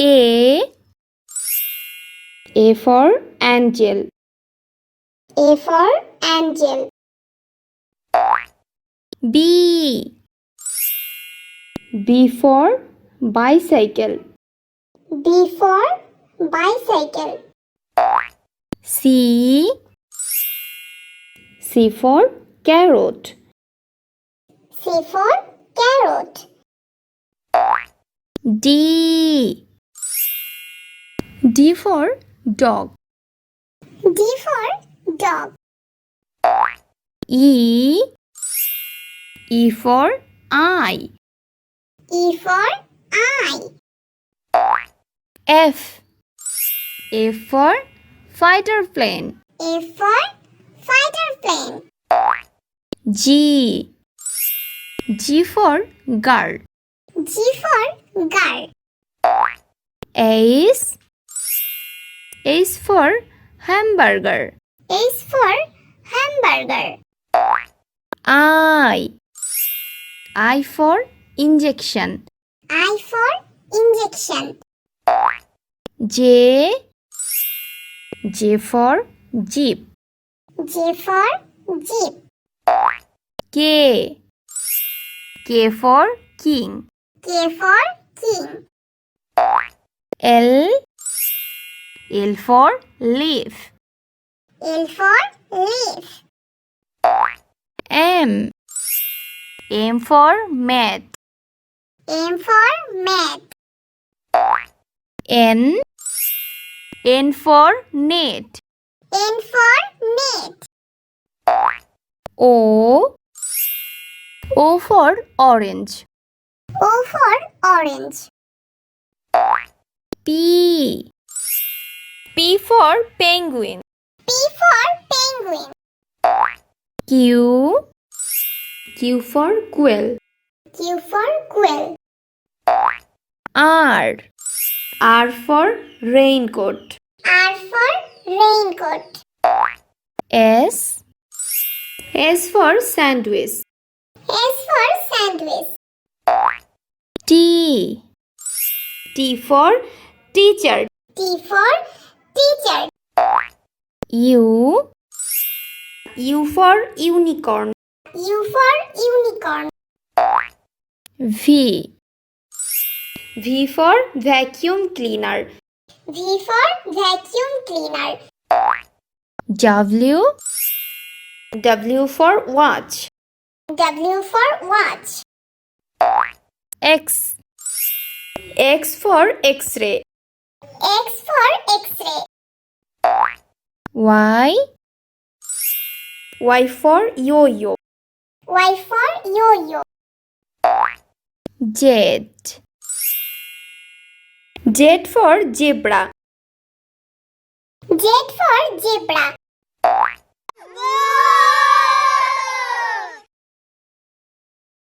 A for angel. A for angel. B for bicycle. B for bicycle. C for carrot. C for carrot. D for dog. D for dog. E for eye. E for eye. F for fighter plane. A for fighter plane. G for girl. G for girl. H for hamburger. H for hamburger. I for injection. I for injection. J for jeep. J for jeep. K for king. K for king. L for leaf. L for leaf. M for mat. M for mat. N for net. N for net. O for orange. O for orange. P for penguin. P for penguin. Q for quail. Q for quail. R for raincoat. R for raincoat. S for sandwich. S for sandwich. T for teacher. T for teacher. U for unicorn. U for unicorn. V for vacuum cleaner. V for vacuum cleaner. W for watch. W for watch. X for X-ray. X for X-ray. Y for yo-yo. Y for yo-yo. Z for zebra. Z for zebra.